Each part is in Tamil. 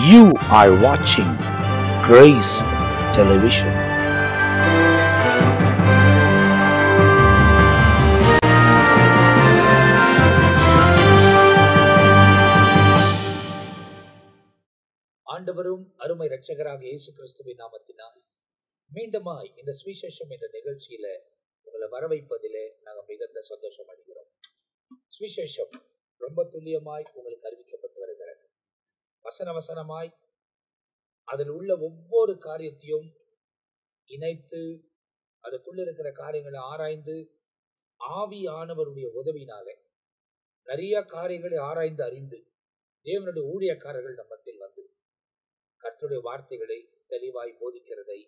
You are watching Grace Television. ஆண்டவரும் அருமை இரட்சகராக இயேசு கிறிஸ்துவின் நாமத்தினால் மீண்டுமாய் இந்த சுவிசேஷம் என்ற நிகழ்ச்சியில உங்களை வரவைப்பதிலே நாங்கள் மிகுந்த சந்தோஷம் அடைகிறோம். சுவிசேஷம் ரொம்ப துல்லியமாய் உங்களுக்கு அறிவிக்கப்பட்டு வருகிறது. வசனமாய் அதில் உள்ள ஒவ்வொரு காரியத்தையும் இணைத்து அதுக்குள்ள இருக்கிற காரியங்களை ஆராய்ந்து ஆவியானவருடைய உதவியினாலே நிறைய காரியங்களை ஆராய்ந்து அறிந்து தேவனுடைய ஊழியக்காரர்கள் நம்மத்தில் வந்து கர்த்தருடைய வார்த்தைகளை தெளிவாய் போதிக்கிறதை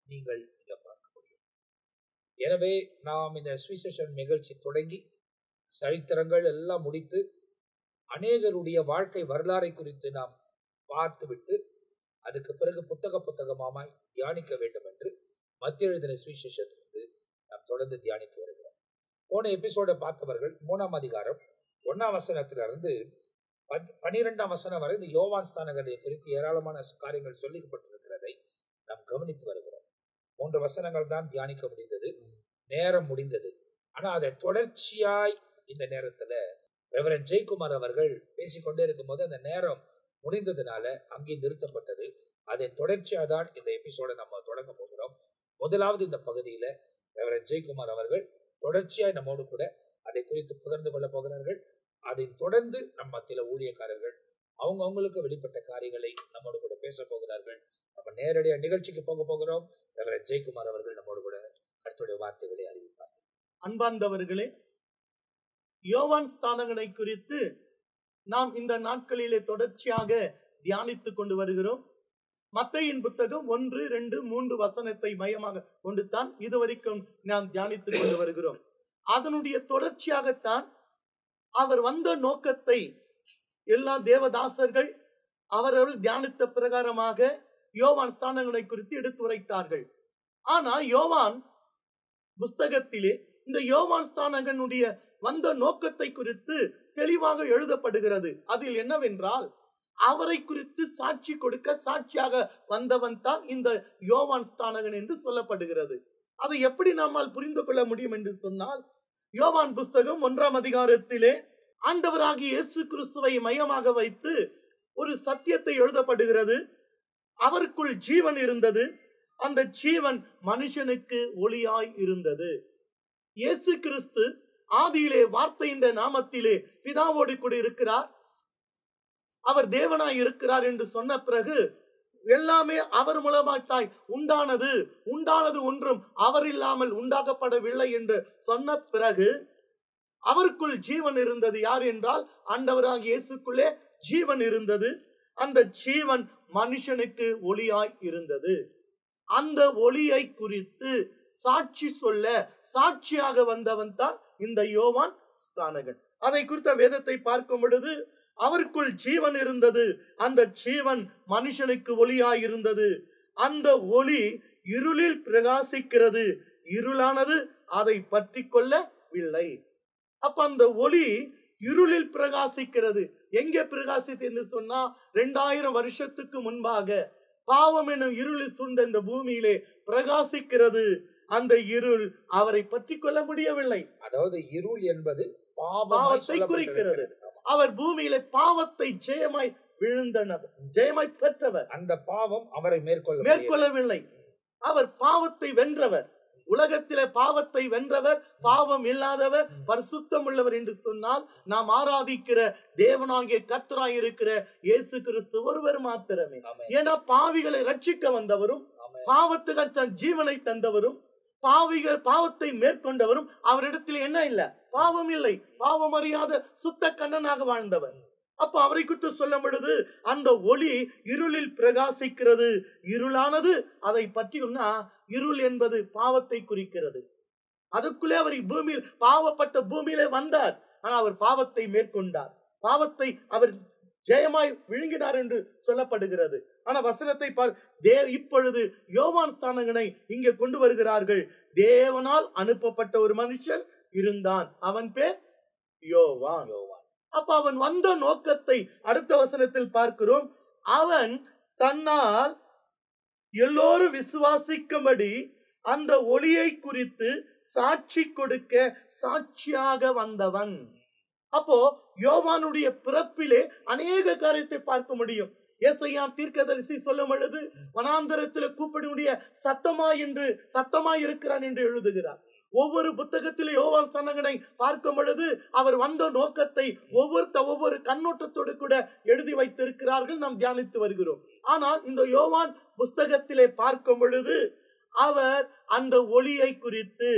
நீங்கள் இங்க பார்க்க முடியும். எனவே நாம் இந்த சுவிசேஷன் நிகழ்ச்சி தொடங்கி சரித்திரங்கள் எல்லாம் முடித்து அநேகருடைய வாழ்க்கை வரலாறை குறித்து நாம் பார்த்துவிட்டு அதுக்கு பிறகு புத்தகமாய் தியானிக்க வேண்டும் என்று மத்திய எழுதின சுவிசேஷத்திலிருந்து நாம் தொடர்ந்து தியானித்து வருகிறோம். போன எபிசோட பார்த்தவர்கள் 3ஆம் அதிகாரம் 1ஆம் வசனத்திலிருந்து 12ஆம் வசனம் வரை இந்த யோவான் ஸ்தானங்களை குறித்து ஏராளமான காரியங்கள் சொல்லிக்கப்பட்டிருக்கிறதை நாம் கவனித்து வருகிறோம். 3 வசனங்கள் தான் தியானிக்க முடிந்தது, நேரம் முடிந்தது. ஆனா அதை தொடர்ச்சியாய் இந்த நேரத்துல ரெவரண்ட் ஜெயக்குமார் அவர்கள் பேசிக்கொண்டே இருக்கும் போது அந்த நேரம் முடிந்ததுனால அங்கே நிறுத்தப்பட்டது. அதை தொடர்ச்சியா தான் இந்த எபிசோட நம்ம தொடங்க போகிறோம். முதலாவது இந்த பகுதியில ரெவரண்ட் ஜெயக்குமார் அவர்கள் தொடர்ச்சியாய் நம்மோடு கூட அதை குறித்து பகிர்ந்து கொள்ள போகிறார்கள். அதை தொடர்ந்து நம்ம மத்தியில ஊழியக்காரர்கள் அவங்களுக்கு வெளிப்பட்ட காரியங்களை நம்மோடு கூட பேச போகிறார்கள். நம்ம நேரடியாக நிகழ்ச்சிக்கு போக போகிறோம். ரெவரண்ட் ஜெயக்குமார் அவர்கள் நம்மோடு கூட கர்த்தருடைய வார்த்தைகளை அறிவிப்பார். அன்பார்ந்தவர்களே, யோவான் ஸ்தானங்களை குறித்து நாம் இந்த நாட்களிலே தொடர்ச்சியாக தியானித்துக் கொண்டு வருகிறோம். மத்தேயின் புத்தகம் 1, 2, 3 வசனத்தை மையமாக கொண்டுதான் இதுவரைக்கும் நாம் தியானித்துக் கொண்டு வருகிறோம். அதனுடைய தொடர்ச்சியாகத்தான் அவர் வந்த நோக்கத்தை எல்லா தேவதாசர்கள் அவர்கள் தியானித்த பிரகாரமாக யோவான் ஸ்தானங்களை குறித்து எடுத்து உரைத்தார்கள். ஆனா யோவான் புஸ்தகத்திலே இந்த யோவான் ஸ்தானங்களுடைய வந்த நோக்கத்தை குறித்து தெளிவாக எழுதப்படுகிறது. அதில் என்னவென்றால், அவரை குறித்து சாட்சி கொடுக்க சாட்சியாக வந்தவன் தான் இந்த யோவான் ஸ்தானகன் என்று சொல்லப்படுகிறது. அதை எப்படி நம்மால் புரிந்து கொள்ள முடியும் என்று சொன்னால், யோவான் புஸ்தகம் 1ஆம் அதிகாரத்திலே ஆண்டவராகிய இயேசு கிறிஸ்துவை மையமாக வைத்து ஒரு சத்தியத்தை எழுதப்படுகிறது. அவருக்குள் ஜீவன் இருந்தது, அந்த ஜீவன் மனுஷனுக்கு ஒளியாய் இருந்தது. இயேசு கிறிஸ்து ஆதியிலே வார்த்தை என்ற நாமத்திலே பிதாவோடு கூட இருக்கிறார், அவர் தேவனாய் இருக்கிறார் என்று சொன்ன பிறகு எல்லாமே அவர் மூலமாய் உண்டானது ஒன்றும் அவர் இல்லாமல் உண்டாக்கப்படவில்லை என்று சொன்ன பிறகு அவருக்குள் ஜீவன் இருந்தது. யார் என்றால் ஆண்டவராகிய இயேசுக்குள்ளே ஜீவன் இருந்தது. அந்த ஜீவன் மனுஷனுக்கு ஒளியாய் இருந்தது. அந்த ஒளியை குறித்து சாட்சி சொல்ல சாட்சியாக வந்தவன் தான் இந்த யோவான் ஸ்தானகன். அதை குறித்த வேதத்தை பார்க்கும் பொழுது, அவருக்குள் ஜீவன் இருந்தது, அந்த ஜீவன் மனுஷனுக்கு ஒளியாய் இருந்தது, அந்த ஒளி இருளில் பிரகாசிக்கிறது, இருளானது அதை பற்றி கொள்ளவில்லை. அப்ப அந்த ஒளி இருளில் பிரகாசிக்கிறது. எங்கே பிரகாசித்து என்று சொன்னா, 2000 வருஷத்துக்கு முன்பாக பாவம் எனும் இருளில் சூழ்ந்த இந்த பூமியிலே பிரகாசிக்கிறது. அந்த இருள் அவரை பற்றி கொள்ள முடியவில்லை. அதாவது இருள் என்பது பாவத்தை குறிக்கிறது. அவர் பூமியிலே பாவத்தை ஜெயமாய் விழுந்தவர், ஜெயமாய் பெற்றவர். அந்த பாவம் அவரை மேற்கொள்ளவில்லை. அவர் பாவத்தை வென்றவர், உலகத்திலே பாவத்தை வென்றவர், பாவம் இல்லாதவர், பரிசுத்தம் உள்ளவர் என்று சொன்னால் நாம் ஆராதிக்கிற தேவனாகிய கர்த்தராய் இருக்கிற இயேசு கிறிஸ்து ஒருவர் மாத்திரமே. ஏன்னா பாவிகளை ரட்சிக்க வந்தவரும், பாவத்துக்கு தன் ஜீவனை தந்தவரும், பாவத்தை மேற்கொண்டவரும் அவரிடத்தில் என்ன இல்ல, பாவம் இல்லை, பாவம் அறியாத சுத்த கண்ணனாக வாழ்ந்தவர். அப்ப அவரை குறித்து சொல்லும் பொழுது, அந்த ஒளி இருளில் பிரகாசிக்கிறது, இருளானது அதை பற்றியும்னா, இருள் என்பது பாவத்தை குறிக்கிறது. அதுக்குள்ளே அவர் பூமியில் பாவப்பட்ட பூமியிலே வந்தார். ஆனா அவர் பாவத்தை மேற்கொண்டார், பாவத்தை அவர் ஜெயமாய் விழுங்கினார் என்று சொல்லப்படுகிறது. ஆனா வசனத்தை இப்பொழுது யோவான் ஸ்தானகனை இங்கே கொண்டு வருகிறார்கள். தேவனால் அனுப்பப்பட்ட ஒரு மனுஷன் இருந்தான், அவன் பேர் யோவான். அப்ப அவன் வந்த நோக்கத்தை அடுத்த வசனத்தில் பார்க்கிறோம். அவன் தன்னால் எல்லோரும் விசுவாசிக்கும்படி அந்த ஒளியை குறித்து சாட்சி கொடுக்க சாட்சியாக வந்தவன். அப்போ யோவானுடைய பிறப்பிலே அநேக காரியத்தை பார்க்க முடியும். ஏசாயா தீர்க்கதரிசி சொல்லும் பொழுது வனாந்தரத்தில் கூப்பிடக்கூடிய சத்தமாய் இருக்கிறான் என்று எழுதுகிறார். ஒவ்வொரு புத்தகத்திலே யோவான் ஸ்நானகனை பார்க்கும் பொழுது அவர் வந்த நோக்கத்தை ஒவ்வொரு கண்ணோட்டத்தோடு கூட எழுதி வைத்திருக்கிறார்கள். நாம் தியானித்து வருகிறோம். ஆனால் இந்த யோவான் புஸ்தகத்திலே பார்க்கும் பொழுது அவர் அந்த ஒளியை குறித்து,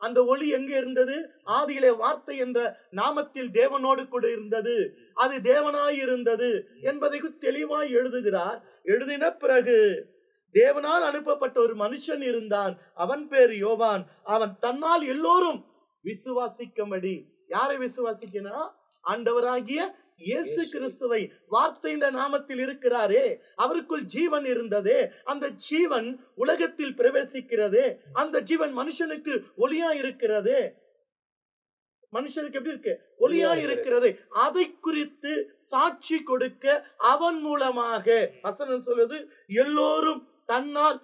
அந்த ஒளி எங்க இருந்தது? ஆதியிலே வார்த்தை என்ற நாமத்தில் தேவனோடு கூட இருந்தது, அது தேவனாய் இருந்தது என்பதை தெளிவாய் எழுதுகிறார். எழுதின பிறகு தேவனால் அனுப்பப்பட்ட ஒரு மனுஷன் இருந்தான், அவன் பேர் யோவான். அவன் தன்னால் எல்லோரும் விசுவாசிக்கும்படி, யாரை விசுவாசிக்கணும்? ஆண்டவராகிய இயேசு கிறிஸ்துவை. வார்த்தை என்ற நாமத்தில் இருக்கிறாரே, அவருக்குள் ஜீவன் இருந்ததே, அந்த ஜீவன் உலகத்தில் பிரவேசிக்கிறதே, அந்த ஜீவன் மனுஷனுக்கு ஒளியா இருக்கிறதே. மனுஷனுக்கு எப்படி இருக்கு? ஒளியா இருக்கிறது. அதை குறித்து சாட்சி கொடுக்க அவன் மூலமாக, வசனம் சொல்லுது, எல்லோரும் தன்னால்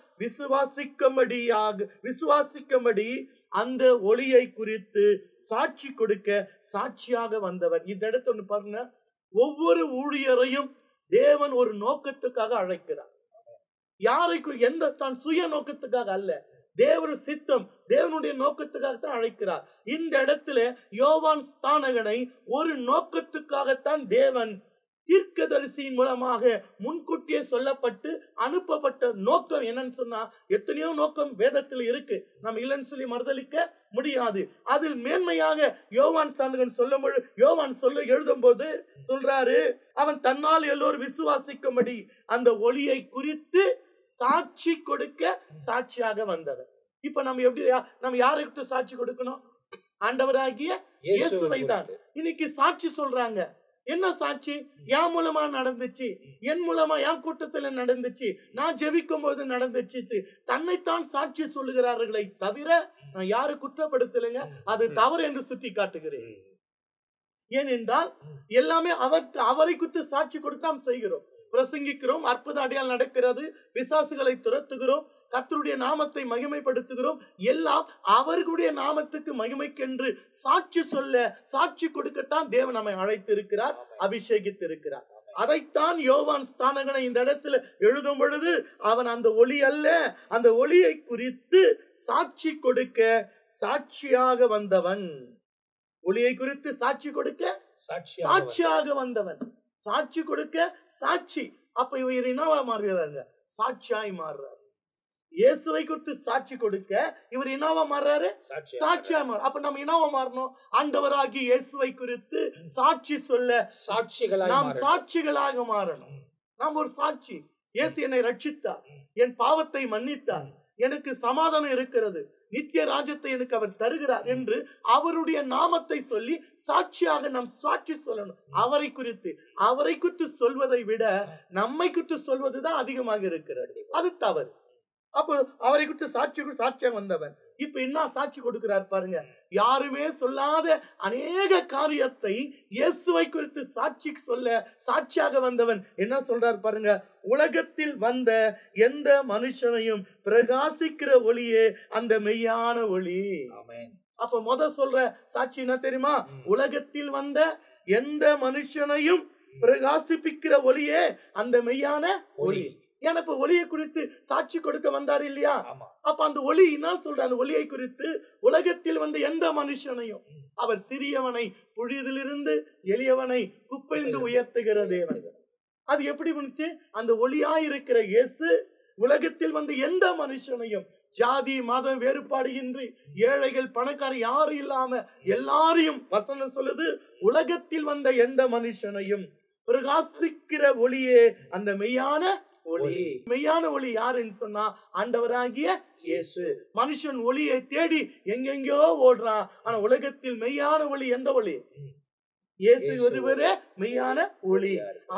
விசுவாசிக்கும்படி அந்த ஒளியை குறித்து சாட்சி கொடுக்க சாட்சியாக வந்தவர். இந்த இடத்துல பாருங்க, ஒவ்வொரு ஊழியரையும் தேவன் ஒரு நோக்கத்துக்காக அழைக்கிறார். யாரைக்கும் தான் சுய நோக்கத்துக்காக அல்ல, தேவனுடைய சித்தம், தேவனுடைய நோக்கத்துக்காகத்தான் அழைக்கிறார். இந்த இடத்துல யோவான் ஸ்நானகனை ஒரு நோக்கத்துக்காகத்தான் தேவன் தீர்க்கதரிசியின் மூலமாக முன்கூட்டியே சொல்லப்பட்டு அனுப்பப்பட்ட நோக்கம் என்னன்னு சொன்னா, எத்தனையோ நோக்கம் வேதத்தில் இருக்கு, நம்ம இல்லைன்னு சொல்லி மறுதலிக்க முடியாது. அதில் மேன்மையாக யோவான் ஸ்நானகன் யோவான் எழுதும் போது சொல்றாரு, அவன் தன்னால் எல்லோரும் விசுவாசிக்கும்படி அந்த ஒளியை குறித்து சாட்சி கொடுக்க சாட்சியாக வந்தவர். இப்ப நம்ம யாருக்கு சாட்சி கொடுக்கணும்? ஆண்டவராகிய இயேசுவை தான். இன்னைக்கு சாட்சி சொல்றாங்க. என்ன சாட்சி? என் மூலமா நடந்துச்சு, என் மூலமா என் கூட்டத்துல நடந்துச்சு, நான் ஜெபிக்கும் போது நடந்துச்சு, தன்னைத்தான் சாட்சி சொல்லுகிறார்களே தவிர நான் யாரு குற்றப்படுத்தலைங்க, அது தவறு என்று சுட்டி காட்டுகிறேன். ஏனென்றால் எல்லாமே அவரை குறித்து சாட்சி கொடுத்து செய்கிறோம், பிரசங்கிக்கிறோம், அற்புத அடையாளம் நடக்கிறது, பிசாசுகளை துரத்துகிறோம், கர்த்தருடைய நாமத்தை மகிமைப்படுத்துகிறோம். எல்லாம் அவர்களுடைய நாமத்துக்கு மகிமைக்கென்று சாட்சி கொடுக்கத்தான் தேவன் நம்மை அழைத்திருக்கிறார், அபிஷேகித்திருக்கிறார். அதைத்தான் யோவான் ஸ்நானகனை இந்த இடத்துல எழுதும் பொழுது அவன் அந்த ஒளி அல்ல, அந்த ஒளியை குறித்து சாட்சி கொடுக்க சாட்சியாக வந்தவன். ஒளியை குறித்து சாட்சி கொடுக்க சாட்சியாக வந்தவன். சாட்சி கொடுக்க சாட்சி. அப்ப இவர் என்னவா மாறுகிறாங்க? சாட்சியாய் மாறுறாரு. இயேசுவை குறித்து சாட்சி கொடுக்க இவர் என்னவா மாறுறாரு? சாட்சியா மாறு. அப்ப நம்ம என்னவா மாறணும்? ஆண்டவராகிய இயேசுவை குறித்து சாட்சி சொல்ல நாம் சாட்சிகளாக மாறணும். நாம் ஒரு சாட்சி. இயேசு என்னை ரட்சித்தார், என் பாவத்தை மன்னித்தார், எனக்கு சமாதானம் இருக்கிறது, நித்திய ராஜ்யத்தை எனக்கு அவர் தருகிறார் என்று அவருடைய நாமத்தை சொல்லி சாட்சியாக நாம் சாட்சி சொல்லணும். அவரை குறித்து சொல்வதை விட நம்மை குறித்து சொல்வதுதான் அதிகமாக இருக்கிறது. அது தவறு. அப்போ அவரை குறித்து சாட்சியாக வந்தவன் இப்ப என்ன சாட்சி கொடுக்கிறார் பாருங்க. யாருமே சொல்லாத அநேக காரியத்தை இயேசுவை குறித்து சாட்சியாக வந்தவன் என்ன சொல்றார் பாருங்க. உலகத்தில் வந்த எந்த மனுஷனையும் பிரகாசிக்கிற ஒளியே அந்த மெய்யான ஒளி. அப்ப சொல்ற சாட்சி என்ன தெரியுமா? உலகத்தில் வந்த எந்த மனுஷனையும் பிரகாசிப்பிக்கிற ஒளியே அந்த மெய்யான ஒளி. ஏன்னா இப்ப ஒளியை குறித்து சாட்சி கொடுக்க வந்தாரு இல்லையா? அப்ப அந்த ஒளி என்ன சொல்ற? அந்த ஒளியை குறித்து உலகத்தில் வந்த எந்த மனுஷனையும், அவர் சிறியவனை புழுதிலிருந்து எளியவனை குப்பைந்து உயர்த்துகிற தேவன். அது எப்படி வந்துச்சு? அந்த ஒளியாயிருக்கிற இயேசு உலகத்தில் வந்த எந்த மனுஷனையும், ஜாதி மதம் வேறுபாடு இன்றி, ஏழைகள் பணக்காரர் யாரும் இல்லாம எல்லாரையும், வசனம் சொல்லுது, உலகத்தில் வந்த எந்த மனுஷனையும் பிரகாசிக்கிற ஒளியே அந்த மெய்யான ஒளி. மெய்யான ஒளி யாருன்னு சொன்னா ஆண்டவராகிய இயேசு. மனுஷன் ஒளியை தேடி எங்கெங்கயோ ஓடுறான். ஆனா உலகத்தில் மெய்யான ஒளி எந்த ஒளி? இயேசு ஒருவரே மெய்யான ஒளி.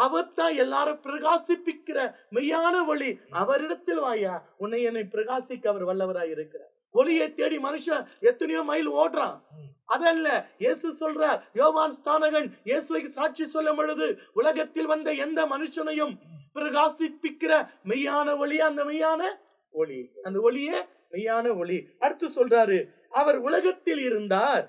அவர் தான் எல்லாரும் பிரகாசிப்பிக்கிற மெய்யான ஒளி. அவரிடத்தில் வாயா, உன்னை என்னை பிரகாசிக்க அவர் வல்லவராய் இருக்கிறார். ஒளியை தேடி மனுஷன் எத்தனையோ மைல் ஓடுறான். அதல்ல, இயேசு சொல்றார், யோவான் ஸ்நானகன் இயேசுவை சாட்சி சொல்லும் பொழுது உலகத்தில் வந்த எந்த மனுஷனையும் பிரகாசிப்பிக்கிற மெய்யான ஒளி, அந்த மெய்யான ஒளி, அந்த ஒளியே மெய்யான ஒளி. அடுத்து சொல்றாரு, அவர் உலகத்தில் இருந்தார்,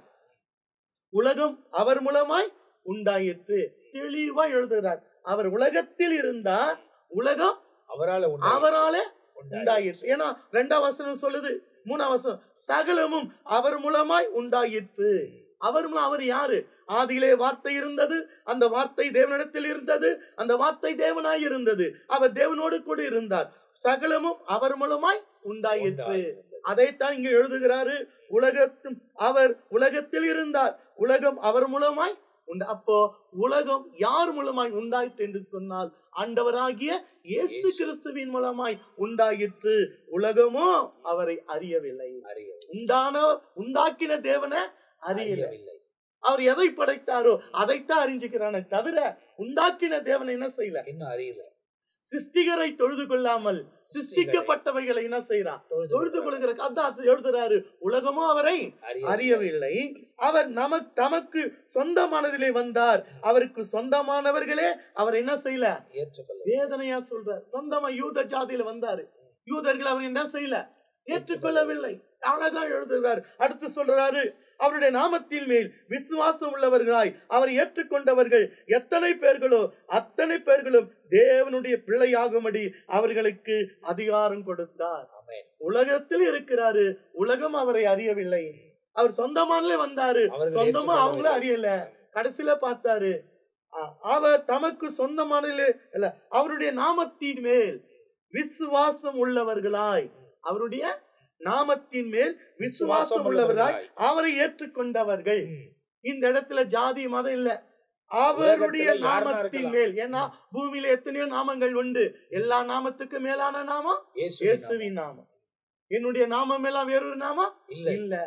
உலகம் அவர் மூலமாய் உண்டாயிற்று. தெளிவா எழுதுகிறார். அவர் உலகத்தில் இருந்தார், உலகம் அவராலே உண்டாயிற்று. ஏன்னா 2ஆம் வசனம் சொல்லுது, 3ஆம் வசனம் சகலமும் அவர் மூலமாய் உண்டாயிற்று. அவர் யாரு? ஆதியிலே வார்த்தை இருந்தது, அந்த வார்த்தை தேவனிடத்தில் இருந்தது, அந்த வார்த்தை தேவனாய் இருந்தது, அவர் தேவனோடு கூட இருந்தார். சகலமும் அவர் மூலமாய் உண்டாயிற்று. அதைத்தான் இங்க எழுதுகிறாரு. அவர் உலகத்தில் இருந்தார், உலகம் அவர் மூலமாய் அப்போ உலகம் யார் மூலமாய் உண்டாயிற்று என்று சொன்னால் ஆண்டவராகிய இயேசு கிறிஸ்துவின் மூலமாய் உண்டாயிற்று. உலகமோ அவரை அறியவில்லை. உண்டாக்கின தேவனை அறியவில்லை. அவர் எதை படைத்தாரோ அதைத்தான் அறிஞ்சுக்கிறானே தவிர உண்டாக்கின தேவனை என்ன செய்யல, இன்னும் அறியல. சிருஷ்டிகரை தொழுது கொள்ளாமல் சிருஷ்டிக்கப்பட்டவைகளை என்ன செய்யறான், தொழுது கொள்கிற. அதான் எழுதுறாரு, உலகமோ அவரை அறியவில்லை. அவர் தமக்கு சொந்தமானதிலே வந்தார், அவருக்கு சொந்தமானவர்களே அவர் என்ன செய்யல, வேதனையா சொல்றார். சொந்தமா யூத ஜாதியில வந்தாரு, யூதர்கள் அவர் என்ன செய்யல, ஏற்றுக்கொள்ளவில்லை. அழகா எழுதுகிறார். அடுத்து சொல்றாரு, அவருடைய நாமத்தின் மேல் விசுவாசம் உள்ளவர்களாய் அவரை ஏற்றுக்கொண்டவர்கள் எத்தனை பேர்களோ அத்தனை பேர்களும் தேவனுடைய பிள்ளையாகும்படி அவர்களுக்கு அதிகாரம் கொடுத்தார். உலகத்தில் இருக்கிறாரு, உலகம் அவரை அறியவில்லை. அவர் சொந்தமானே வந்தாரு, சொந்தமா அவங்கள அறியல. கடைசியில பார்த்தாரு, அவர் தமக்கு சொந்தமானே இல்ல, அவருடைய நாமத்தின் மேல் விசுவாசம் உள்ளவர்களாய், அவருடைய நாமத்தின் மேல் விசுவாசம் உள்ளவராய் அவரை ஏற்றுக்கொண்டவர்கள். இந்த இடத்துல ஜாதி மதம் இல்ல, அவருடைய நாமத்தின் மேல். ஏன்னா பூமியில எத்தனையோ நாமங்கள் உண்டு, எல்லா நாமத்துக்கு மேலான நாமம் இயேசுவின் நாமம். என்னுடைய நாமம் எல்லாம் வேறொரு நாமம் இல்ல.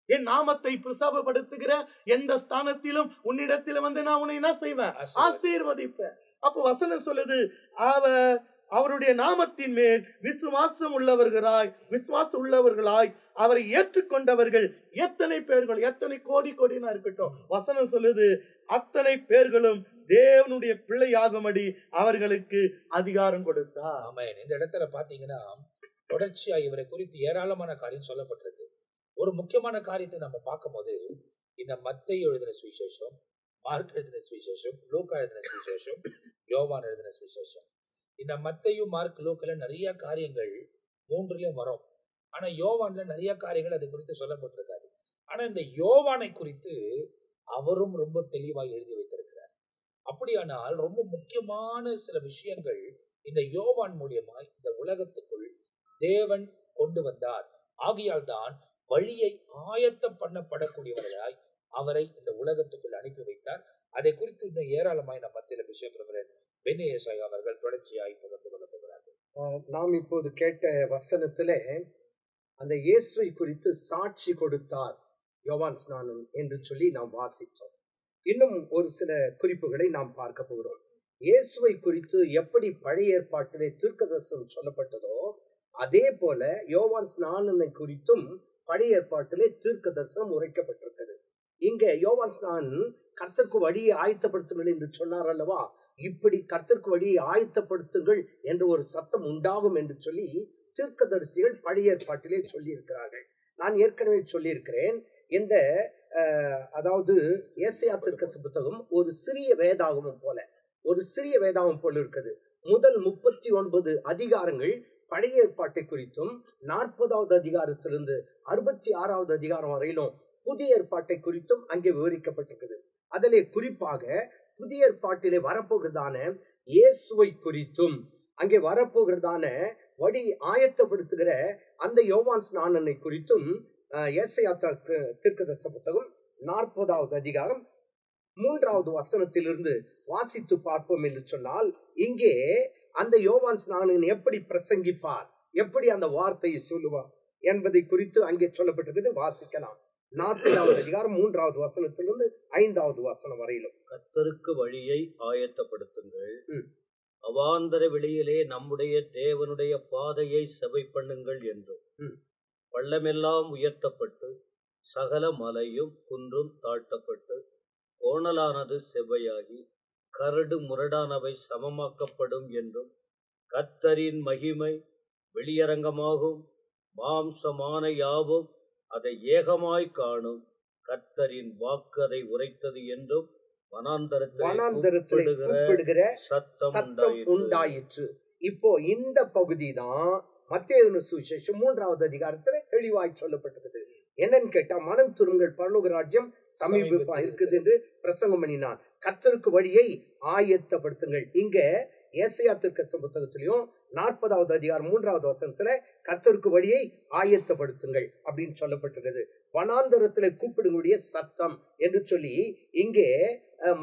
என் நாமத்தை பிரசவப்படுத்துகிற எந்த ஸ்தானத்திலும் உன்னிடத்துல வந்து நான் உன்னை என்ன செய்வேன், ஆசீர்வதிப்பேன். அப்போ வசனம் சொல்லுது, அவருடைய நாமத்தின் மேல் விசுவாசம் உள்ளவர்களாய் அவரை ஏற்றுக்கொண்டவர்கள் எத்தனை பேர்கள், எத்தனை கோடினா இருக்கட்டும், வசனம் சொல்லுது அத்தனை பேர்களும் தேவனுடைய பிள்ளையாகும்படி அவர்களுக்கு அதிகாரம் கொடுத்தார். ஆமென். இந்த இடத்துல பாத்தீங்கன்னா தொடர்ச்சியா இவரை குறித்து ஏராளமான காரியம் சொல்லப்பட்டிருக்கு. ஒரு முக்கியமான காரியத்தை நம்ம பார்க்கும் போது, இந்த மத்தேயு எழுதின சுவிசேஷம், மார்க் எழுதின சுவிசேஷம், லூக்கா எழுதின சுவிசேஷம், யோவான் எழுதின சுவிசேஷம், இந்த மத்தேயு மார்க் லூக்கால நிறைய காரியங்கள் மூன்றுலயும் வரும். ஆனா யோவான்ல நிறைய காரியங்கள் அது குறித்து சொல்லப்பட்டிருக்காது. ஆனா இந்த யோவானை குறித்து அவரும் ரொம்ப தெளிவாக எழுதி வைத்திருக்கிறார். அப்படியானால் ரொம்ப முக்கியமான சில விஷயங்கள் இந்த யோவான் மூலியமா இந்த உலகத்துக்குள் தேவன் கொண்டு வந்தார். ஆகையால் தான் வழியை ஆயத்தம் பண்ணப்படக்கூடியவர்களாய் அவரை இந்த உலகத்துக்குள் அனுப்பி வைத்தார். அதை குறித்து இன்னும் ஏராளமாய் நம்ம மத்தியில பிஷப் பென்னி ஏசாயா அவர்கள் தொடர்ச்சியாய் பகிர்ந்து கொள்ள போகிறார்கள். நாம் இப்போது கேட்ட வசனத்திலே அந்த இயேசுவை குறித்து சாட்சி கொடுத்தார் யோவான் ஸ்நானன் என்று சொல்லி நாம் வாசித்தோம். இன்னும் ஒரு சில குறிப்புகளை நாம் பார்க்க போகிறோம். இயேசுவை குறித்து எப்படி பழைய ஏற்பாட்டிலே தீர்க்கதரிசனம் சொல்லப்பட்டதோ அதே போல யோவான் ஸ்நானனை குறித்தும் பழைய ஏற்பாட்டிலே தீர்க்கதரிசனம் உரைக்கப்பட்டிருக்கிறது. இங்க யோவான் ஸ்நானன் கர்த்தருக்கு வழியை ஆயத்தப்படுத்துங்கள் என்று சொன்னார் அல்லவா? இப்படி கர்த்தருக்கு வழியை ஆயத்தப்படுத்துங்கள் என்ற ஒரு சத்தம் உண்டாகும் என்று சொல்லி தீர்க்கதரிசிகள் பழைய ஏற்பாட்டிலே சொல்லி இருக்கிறார்கள். நான் ஏற்கனவே சொல்லியிருக்கிறேன், இந்த அதாவது ஏசாயா தீர்க்கதரிசி புத்தகம் ஒரு சிறிய வேதாகமம் போல இருக்குது. முதல் 39 அதிகாரங்கள் பழைய ஏற்பாட்டை குறித்தும் 40வது அதிகாரத்திலிருந்து 66வது அதிகாரம் வரையிலும் புதிய ஏற்பாட்டை குறித்தும் அங்கே விவரிக்கப்பட்டிருக்குது. அதிலே குறிப்பாக புதிய ஏற்பாட்டிலே வரப்போகிறதான இயேசுவை குறித்தும் அங்கே வரப்போகிறதான வழி ஆயத்தப்படுத்துகிற அந்த யோவான் ஸ்நானனை குறித்தும் ஏசாயா தீர்க்கதரிசி புத்தகம் 40வது அதிகாரம் 3வது வசனத்திலிருந்து வாசித்து பார்ப்போம் என்று சொன்னால், இங்கே அந்த யோவான் ஸ்நானன் எப்படி பிரசங்கிப்பார், எப்படி அந்த வார்த்தையை சொல்லுவார் என்பதை குறித்து அங்கே சொல்லப்பட்டிருக்கிறது. வாசிக்கலாம். 40வது அதிகாரம் 3வது வசனத்திலிருந்து 5வது வசனம் வரையிலும். கர்த்தருக்கு வழியை ஆயத்தப்படுத்துங்கள், அவாந்தர வெளியிலே நம்முடைய தேவனுடைய பாதையை செவை பண்ணுங்கள் என்றும், பள்ளமெல்லாம் உயர்த்தப்பட்டு சகல மலையும் குன்றும் தாழ்த்தப்பட்டு கோணலானது செவ்வையாகி கரடு முரடானவை சமமாக்கப்படும் என்றும், கர்த்தரின் மகிமை வெளியரங்கமாகும், மாம்சமான யாவும் அதை ஏகமாய் காணும், கர்த்தரின் வாக்கு அதை உரைத்தது என்றும் வனாந்தரத்திலே கூப்பிடுகிற சத்தம் உண்டாயிற்று. இப்போ இந்த பகுதி தான் மத்தேயு சுவிசேஷம் 3வது அதிகாரத்துல தெளிவாய் சொல்லப்பட்டிருக்குது. என்னன்னு கேட்டா, மனம் திருங்கள், பரலோக ராஜ்யம் சமீபமா இருக்குது என்று பிரசங்கம் பண்ணினான். கர்த்தருக்கு வழியை ஆயத்தப்படுத்துங்கள். இங்க ஏசாயா தீர்க்கதரிசி புத்தகத்திலையும் 40வது அதிகாரம் 3வது வசனத்துல கர்த்தருக்கு வழியை ஆயத்தப்படுத்துங்கள் அப்படின்னு சொல்லப்பட்டிருக்கிறது. வனாந்தரத்துல கூப்பிடுங்களுடைய சத்தம் என்று சொல்லி இங்கே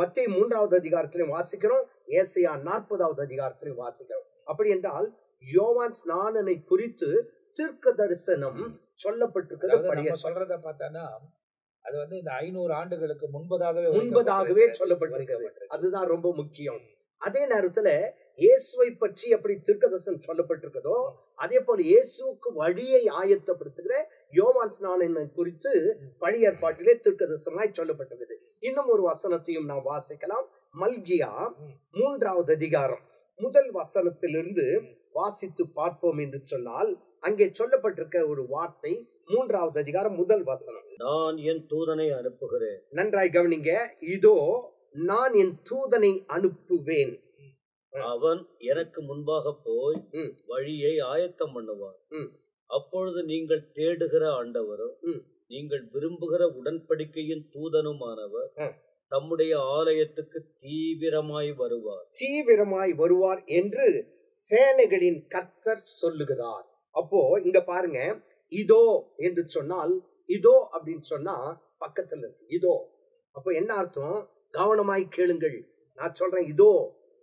மத்தேயு 3வது அதிகாரத்திலையும் வாசிக்கிறோம், ஏசாயா 40வது அதிகாரத்திலையும் வாசிக்கிறோம். அப்படி என்றால் யோவான் ஸ்நானனை குறித்து தீர்க்க தரிசனம் சொல்லப்பட்டிருக்கிறது. சொல்றத பார்த்தானா அது வந்து இந்த 500 ஆண்டுகளுக்கு முன்பதாகவே சொல்லப்பட்டிருக்கிறது. அதுதான் ரொம்ப முக்கியம். அதே நேரத்துல இயேசுவை பற்றி எப்படி தீர்க்கதரிசனம் சொல்லப்பட்டிருக்கிறதோ அதே போல இயேசுக்கு வழியை ஆயத்தப்படுத்துகிற யோவான் ஸ்நானனை குறித்து பழைய ஏற்பாட்டிலே தீர்க்கதரிசனமாய் சொல்லப்பட்டிருக்கிறது. இன்னும் ஒரு வசனத்தையும் நாம் வாசிக்கலாம். மல்கியா 3வது அதிகாரம் 1 வசனத்திலிருந்து வாசித்து பார்ப்போம் என்று சொன்னால், அங்கே சொல்லப்பட்டிருக்க ஒரு வார்த்தை 3வது அதிகாரம் 1 வசனம். நான் என் தூதனை அனுப்புகிறேன். நன்றாய் கவனிங்க. இதோ நான் என் தூதனை அனுப்புவேன், அவன் எனக்கு முன்பாக போய் வழியை ஆயத்தம் பண்ணுவான். அப்பொழுது நீங்கள் தேடுகிற ஆண்டவரும் நீங்கள் விரும்புகிற உடன்படிக்கையின் தூதனுமானவர் தம்முடைய ஆலயத்துக்கு தீவிரமாய் வருவார் என்று சேனைகளின் கர்த்தர் சொல்லுகிறார். அப்போ இங்க பாருங்க, இதோ என்று சொன்னால், இதோ அப்படின்னு சொன்னா பக்கத்துல இருக்கு இதோ. அப்போ என்ன அர்த்தம்? கவனமாய் கேளுங்கள், நான் சொல்றேன் இதோ.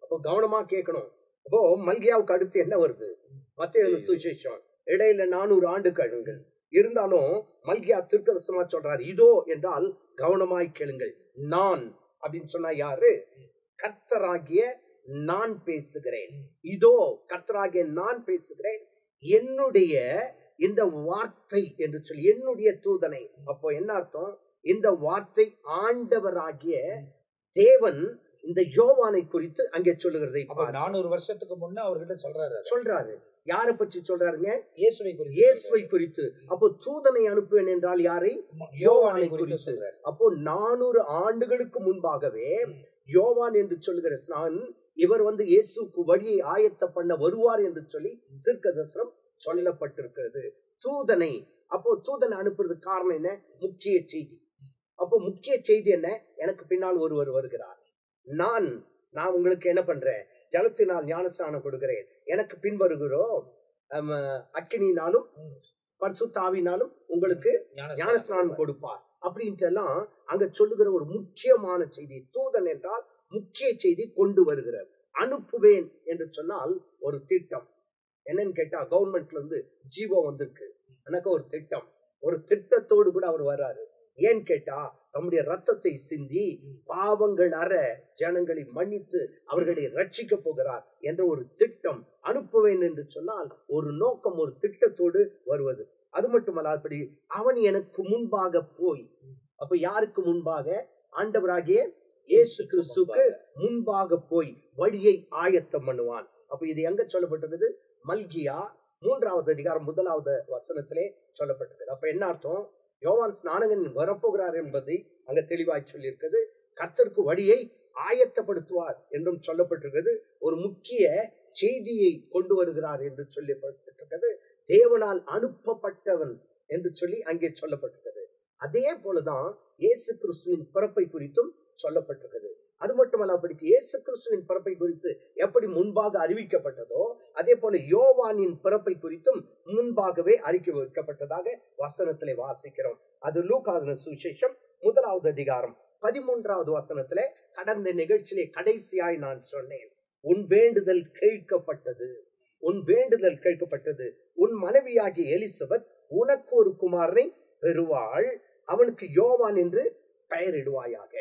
அப்போ கவனமா கேட்கணும். அப்போ மல்கியாவுக்கு அடுத்து என்ன வருது? மத்தேயு சுவிசேஷம். இடையில 400 ஆண்டு கழுங்கள் இருந்தாலும் மல்கியா தீர்க்கதரிசனமா சொல்றாரு இதோ என்றால் கவனமாய் கேளுங்கள். நான் அப்படின்னு சொன்னா யாரு? கர்த்தராகிய நான் பேசுகிறேன். இதோ கர்த்தராகிய நான் பேசுகிறேன், என்னுடைய இந்த வார்த்தை என்று சொல்லி, என்னுடைய தூதனை. அப்போ என்ன அர்த்தம்? இந்த வார்த்தை ஆண்டவராகிய தேவன் இந்த யோவானை குறித்து அங்கே சொல்லுகிறதை 400 வருஷத்துக்கு முன்ன அவர்கிட்ட சொல்றாரு. யாரை பற்றி சொல்றாருங்க? இயேசுவை குறித்து. அப்போ தூதனை அனுப்புவேன் என்றால் யாரை? யோவானை குறித்து. அப்போ 400 ஆண்டுகளுக்கு முன்பாகவே யோவான் என்று சொல்லுகிற ஸ்நான் இவர் வந்து இயேசுக்கு வழியை ஆயத்த பண்ண வருவார் என்று சொல்லி தீர்க்கதரிசனம் சொல்லப்பட்டிருக்கிறது. தூதனை, அப்போ தூதனை அனுப்புறது காரணம் என்ன? முக்கிய செய்தி. அப்போ முக்கிய செய்தி என்ன? எனக்கு பின்னால் ஒருவர் வருகிறார், நான் உங்களுக்கு என்ன பண்றேன்? ஜலத்தினால் ஞானஸ்நானம் கொடுக்கிறேன், எனக்கு பின் வருகிறோம் அக்கினியினாலும் பரிசுத்த ஆவியினாலும் உங்களுக்கு ஞானஸ்நானம் கொடுப்பார் அப்படின்ட்டு எல்லாம் அங்க சொல்லுகிற ஒரு முக்கியமான செய்தி. தூதன் என்றால் முக்கிய செய்தி கொண்டு வருகிறார். அனுப்புவேன் என்று சொன்னால் ஒரு திட்டம். என்னன்னு கேட்டா, கவர்மெண்ட்ல இருந்து ஜீவோ வந்திருக்கு, எனக்கு ஒரு திட்டம், ஒரு திட்டத்தோடு கூட அவர் வர்றாரு. ஏன்னு கேட்டா, தம்முடைய ரத்தத்தை சிந்தி பாவங்கள் அற ஜனங்களை மன்னித்து அவர்களை ரட்சிக்க போகிறார் என்ற ஒரு திட்டம். அனுப்புவேன் என்று சொன்னால் ஒரு நோக்கம், ஒரு திட்டத்தோடு வருவது. அது மட்டுமல்ல, அப்படி அவன் எனக்கு முன்பாக போய், அப்ப யாருக்கு முன்பாக? ஆண்டவராகிய இயேசு கிறிஸ்துக்கு முன்பாக போய் வழியை ஆயத்தம் பண்ணுவான். அப்ப இது எங்க சொல்லப்பட்டிருக்குது? மல்கியா 3வது அதிகாரம் 1வது வசனத்திலே சொல்லப்பட்டிருக்கு. அப்ப என்ன அர்த்தம்? யோவான் ஸ்நானகன் வரப்போகிறார் என்பதை அங்க தெளிவாய் சொல்லி இருக்குது. கர்த்தருக்கு வழியை ஆயத்தப்படுத்துவார் என்றும் சொல்லப்பட்டிருக்கிறது. ஒரு முக்கிய செய்தியை கொண்டு வருகிறார் என்று சொல்லப்பட்டிருக்கிறது. தேவனால் அனுப்பப்பட்டவன் என்று சொல்லி அங்கே சொல்லப்பட்டிருக்கிறது. அதே போலதான் இயேசு கிறிஸ்துவின் பிறப்பை குறித்தும் சொல்லப்பட்டிருக்கிறது. அது மட்டுமல்ல, அப்படிக்கு இயேசு கிறிஸ்துவின் பிறப்பை குறித்து எப்படி முன்பாக அறிவிக்கப்பட்டதோ அதே போல யோவானின் பிறப்பை குறித்தும் முன்பாகவே அறிக்கை வைக்கப்பட்டதாக வசனத்திலே வாசிக்கிறோம். அது லூக்கான சுவிசேஷம் 1வது அதிகாரம் 13வது வசனத்திலே, கடந்த நிகழ்ச்சியிலே கடைசியாய் நான் சொன்னேன், உன் வேண்டுதல் கேட்கப்பட்டது, உன் வேண்டுதல் கேட்கப்பட்டது. உன் மனைவியாகிய எலிசபெத் உனக்கு ஒரு குமாரனை பெறுவாள், அவனுக்கு யோவான் என்று பெயரிடுவாயாக.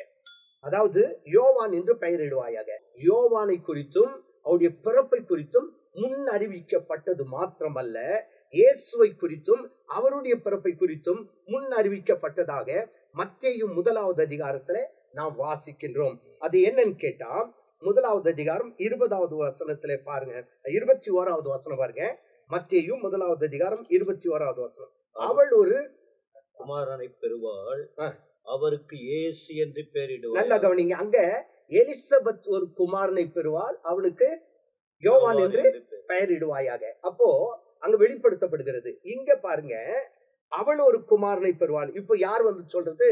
அதாவது யோவான் என்று பெயரிடுவாயாக. யோவானை குறித்தும் அவருடைய பிறப்பை குறித்தும் முன் அறிவிக்கப்பட்டது மாத்திரமல்ல, இயேசுவை குறித்தும் அவருடைய பிறப்பை குறித்தும் முன் அறிவிக்கப்பட்டதாக மத்தேயு 1வது அதிகாரத்துல நாம் வாசிக்கின்றோம். அது என்னன்னு கேட்டா, முதலாவது அதிகாரம் 20வது வசனத்திலே பாருங்க, 21வது வசனம் பாருங்க. மத்தேயு முதலாவது அதிகாரம் 21வது வசனம். அவள் ஒரு குமாரனை பெறுவாள், அவருக்கு இயேசு என்று பெயரிடுவாள். நல்ல கவனிங்க, அங்க எலிசபெத் ஒரு குமாரனை பெறுவாள், அவனுக்கு யோவான் என்று பெயரிடுவாயாக. அப்போ அங்க வெளிப்படுத்தப்படுகிறது. இங்க பாருங்க, அவள் ஒரு குமாரனை பெறுவாள். இப்போ யார் வந்து சொல்றது?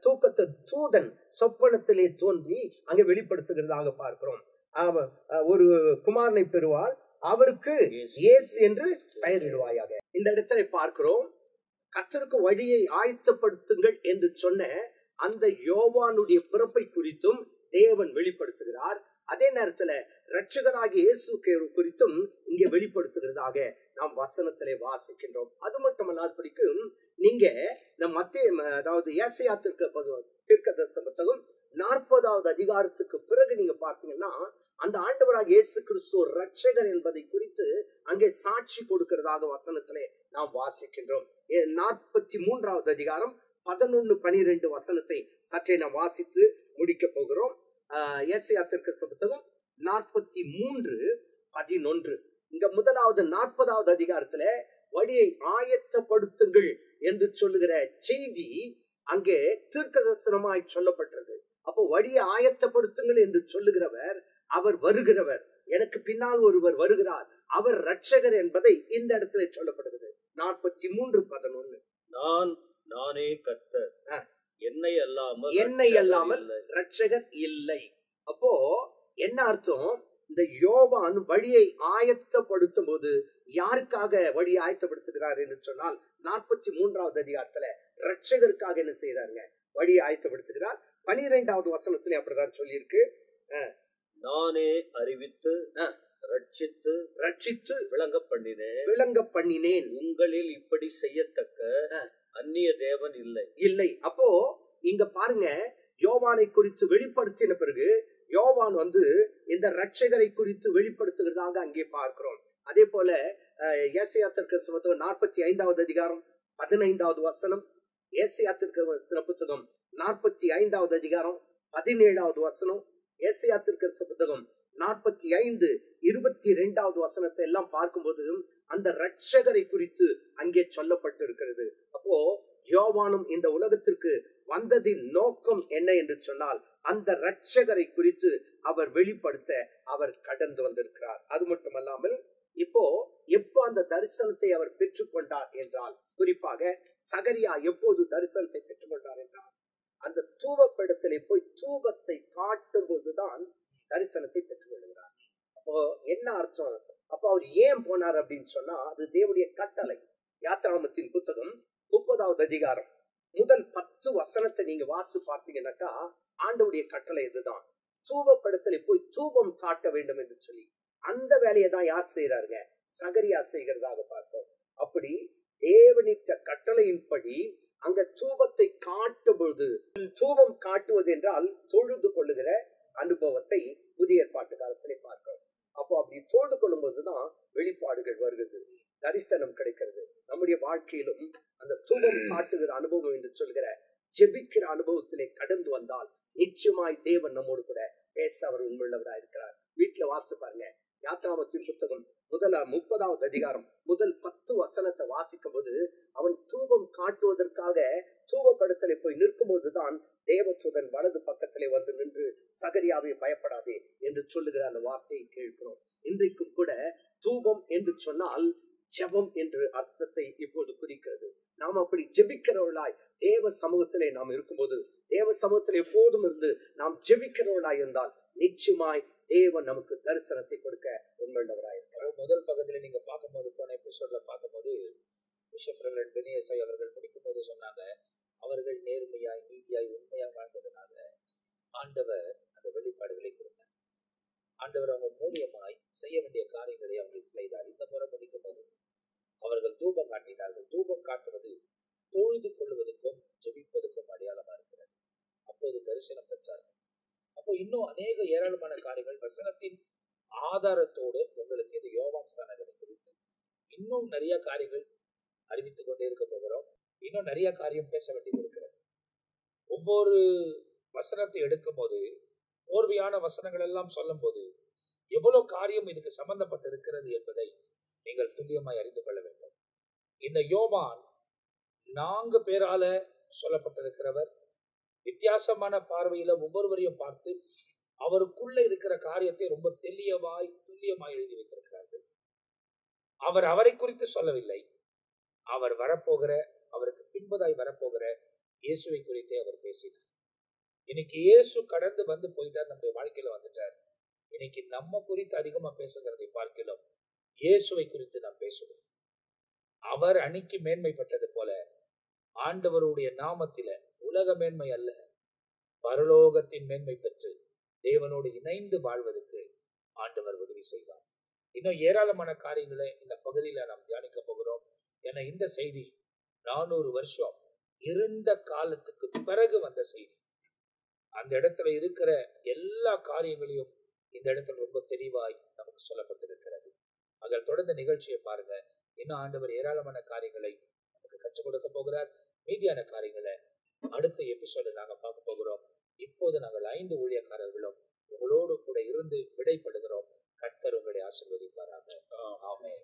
தூக்கத்தை தூதன் சொப்பனத்திலே தோன்றி அங்கே வெளிப்படுத்துகிறதாக பார்க்கிறோம். ஒரு குமாரனை பெறுவாள், அவருக்கு இயேசு என்று பெயரிடுவாயாக. இந்த இடத்துல பார்க்கிறோம், கர்த்தருக்கு வழியை ஆயத்தப்படுத்துங்கள் என்று சொன்ன அந்த யோவானுடைய பிறப்பை குறித்தும் தேவன் வெளிப்படுத்துகிறார். அதே நேரத்துல இரட்சகராகிய இயேசு குறித்தும் இங்கே வெளிப்படுத்துகிறதாக நாம் வசனத்திலே வாசிக்கின்றோம். அது மட்டுமல்லாது படிக்கும், நீங்க நம் அதாவது ஏசாயா தீர்க்கதரிசன புத்தகம் 40வது அதிகாரத்துக்கு பிறகு நீங்க பார்த்தீங்கன்னா, அந்த ஆண்டவராகிய இயேசு கிறிஸ்து இரட்சகர் என்பதை குறித்து அங்கே சாட்சி கொடுக்கிறதாக வசனத்திலே நாம் வாசிக்கின்றோம். 43வது அதிகாரம் 11-12 வசனத்தை சற்றே நாம் வாசித்து முடிக்க போகிறோம். ஏசாயா தீர்க்கதரிசன புத்தகம் 43:11. இங்க முதலாவது 40வது அதிகாரத்துல வழியை ஆயத்தப்படுத்துங்கள் என்று சொல்லுகிற செய்தி அங்கே தீர்க்கதரிசனமாய் சொல்லப்பட்டது. அப்போ வழியை ஆயத்தப்படுத்துங்கள் என்று சொல்லுகிறவர் அவர் வருகிறவர், எனக்கு பின்னால் ஒருவர் வருகிறார், அவர் இரட்சகர் என்பதை இந்த இடத்துல சொல்லப்படுகிறது. 43:11. நானே கர்த்தர், என்னை அல்லாமல் இரட்சகர் இல்லை. அப்போ என்ன அர்த்தம்? இந்த யோவான் வழியை ஆயத்தப்படுத்தும் போது யாருக்காக வழியை ஆயத்தப்படுத்துகிறார் என்று சொன்னால், 43வது அதிகாரத்துல இரட்சகருக்காக என்ன செய்யறாருங்க? வழியை ஆயத்தப்படுத்துகிறார். 12வது வசனத்திலே அப்படிதான் சொல்லியிருக்கு. நானே அறிவித்து ரட்சித்து விளங்க பண்ணினேன், உங்களில் இப்படி செய்யத்தக்க அந்நிய தேவன் இல்லை. அப்போ இங்க பாருங்க, யோவானை குறித்து வெளிப்படுத்தின பிறகு யோவான் வந்து இந்த இரட்சகரை குறித்து வெளிப்படுத்துகிறதாக அங்கே பார்க்கிறோம். அதே போல ஏசாயா தீர்க்கதரிசன புத்தகம் 45வது அதிகாரம் 15வது வசனம், ஏசாயா தீர்க்கதரிசன புத்தகம் 45வது அதிகாரம் 17வது வசனம், ஏசாயா தீர்க்கதரிசன புத்தகம் 45:22வது வசனத்தை எல்லாம் பார்க்கும்போது அந்த இரட்சகரை குறித்து அங்கே சொல்லப்பட்டு இருக்கிறது. அப்போ யோவானும் இந்த உலகத்திற்கு வந்ததின் நோக்கம் என்ன என்று சொன்னால், அந்த இரட்சகரை குறித்து அவர் வெளிப்படுத்த அவர் கடந்து வந்திருக்கிறார். அது மட்டுமல்லாமல் எப்போ அந்த தரிசனத்தை அவர் பெற்றுக்கொண்டார் என்றால், குறிப்பாக சகரியா எப்போது தரிசனத்தை பெற்றுக்கொண்டார் என்றால், அந்த தூபப்படத்திலே போய் தூபத்தை காட்டும் போதுதான் தரிசனத்தை பெற்றுக்கொள்கிறார். அப்போ என்ன அர்த்தம்? அப்போ அவர் ஏன் போனார் அப்படின்னு சொன்னா, அது தேவனுடைய கட்டளை. யாத்திராகமத்தின் புத்தகம் 30வது அதிகாரம் முதல் 10 வசனத்தை நீங்க வாசி பார்த்தீங்கன்னாக்கா, ஆண்டவருடைய கட்டளை இதுதான், தூபப்படத்திலே போய் தூபம் காட்ட வேண்டும் என்று சொல்லி. அந்த வேலையை தான் யார் செய்யறாருங்க? சகரியா செய்கிறதாக பார்ப்போம். அப்படி தேவனிட்ட கட்டளையின்படி அங்க தூபத்தை காட்டும் பொழுது, தூபம் காட்டுவது என்றால் தொழுது கொள்ளுகிற அனுபவத்தை புதிய ஏற்பாட்டு காலத்திலே பார்க்கிறோம். அப்போ அப்படி தொழுது கொள்ளும் போதுதான் வெளிப்பாடுகள் வருகிறது, தரிசனம் கிடைக்கிறது. நம்முடைய வாழ்க்கையிலும் அந்த தூபம் காட்டுகிற அனுபவம் என்று சொல்கிற ஜெபிக்கிற அனுபவத்திலே கடந்து வந்தால் நிச்சயமாய் தேவன் நம்மோடு கூட பேச அவர் உண்மையுள்ளவராக இருக்கிறார். வீட்டுல வாசி பாருங்க, யாத்திராகமத்தின் புத்தகம் 30வது அதிகாரம் முதல் 10 வசனத்தை வாசிக்கும் போது, அவன் தூபம் காட்டுவதற்காக தூபப்படத்திலே போய் நிற்கும் போதுதான் தேவதூதன் வலது பக்கத்திலே வந்து நின்று சகரியாவை பயப்படாதே என்று சொல்லுகிற அந்த வார்த்தையை கேட்கிறோம். இன்றைக்கும் கூட தூபம் என்று சொன்னால் ஜெபம் என்று அர்த்தத்தை இப்போது குறிக்கிறது. நாம் அப்படி ஜெபிக்கிறவர்களாய் தேவ சமூகத்திலே நாம் இருக்கும்போது, தேவ சமூகத்தில் எப்போதும் இருந்து நாம் ஜெபிக்கிறவர்களாய் இருந்தால் நிச்சயமாய் தேவன் நமக்கு தரிசனத்தை கொடுக்க உண்மையுள்ளவராயிருக்கிறார். முதல் பக்கத்துல நீங்க பார்க்கும்போது, போன எபிசோட்ல பார்க்கும்போது பிஷப் ரெவரண்ட் பெனியேசை அவர்கள் முடிக்கும் போது சொன்னாங்க, அவர்கள் நேர்மையாய் நீதியாய் உண்மையாய் வாழ்ந்ததுனால ஆண்டவர் அந்த வெளிப்பாடுகளை கொடுத்தார். ஆண்டவர் அவங்க மூலியமாய் செய்ய வேண்டிய காரியங்களை அவங்களுக்கு செய்தார். இந்த முறை முடிக்கும் போது அவர்கள் தூபம் காட்டினார்கள். தூபம் காட்டுவது தொழுது கொள்வதற்கும் ஜெபிப்பதற்கும் அடையாளமா இருக்கிறது. அப்போது தரிசனம் பெற்றார்கள். அப்போ இன்னும் அநேக ஏராளமான காரியங்கள் வசனத்தின் ஆதாரத்தோடு உங்களுக்கு இந்த யோவான் ஸ்நானகனை குறித்து இன்னும் நிறைய காரியங்கள் அறிவித்துக் கொண்டே இருக்க போகிறோம். இன்னும் நிறைய காரியம் பேச வேண்டியது இருக்கிறது. ஒவ்வொரு வசனத்தை எடுக்கும் போது கோர்வையான வசனங்கள் எல்லாம் சொல்லும் போது எவ்வளவு காரியம் இதுக்கு சம்பந்தப்பட்டு இருக்கிறது என்பதை நீங்கள் துல்லியமாய் அறிந்து கொள்ள வேண்டும். இந்த யோவான் 4 பேரால சொல்லப்பட்டிருக்கிறவர். வித்தியாசமான பார்வையில ஒவ்வொருவரையும் பார்த்து அவருக்குள்ள இருக்கிற காரியத்தை ரொம்ப துல்லியமாய் எழுதி வைத்திருக்கிறார்கள். அவர் அவரை குறித்து சொல்லவில்லை, அவர் அவருக்கு பின்பதாய் வரப்போகிற இயேசுவை குறித்தே அவர் பேசினார். இன்னைக்கு இயேசு கடந்து வந்து போயிட்டார், நம்முடைய வாழ்க்கையில வந்துட்டார். இன்னைக்கு நம்ம குறித்து அதிகமா பேசுகிறதை பார்க்கலாம், இயேசுவை குறித்து நாம் பேசுவோம். அவர் அன்னைக்கு மேன்மைப்பட்டது போல ஆண்டவருடைய நாமத்தில உலக மேன்மை அல்ல, பரலோகத்தின் மேன்மை பெற்று தேவனோடு இணைந்து வாழ்வதற்கு ஆண்டவர் உதவி செய்வார். இன்னும் ஏராளமான காரியங்களை இந்த பகுதியில நாம் தியானிக்க போகிறோம். ஏன்னா இந்த செய்தி 400 வருஷம் இருண்ட காலத்துக்கு பிறகு வந்த செய்தி. அந்த இடத்துல இருக்கிற எல்லா காரியங்களையும் இந்த இடத்துல ரொம்ப தெளிவாய் நமக்கு சொல்லப்பட்டிருக்கிறது. அதில் தொடர்ந்த நிகழ்ச்சியை பாருங்க. இன்னும் ஆண்டவர் ஏராளமான காரியங்களை நமக்கு கற்றுக் கொடுக்க போகிறார். மீதியான காரியங்களை அடுத்த எபிசோட நாங்க பார்க்க போகிறோம். இப்போது நாங்கள் 5 ஊழியக்காரர்களும் உங்களோடு கூட இருந்து விடைபடுகிறோம். கர்த்தர் உங்களை ஆசீர்வதிப்பாராக. ஆமென்.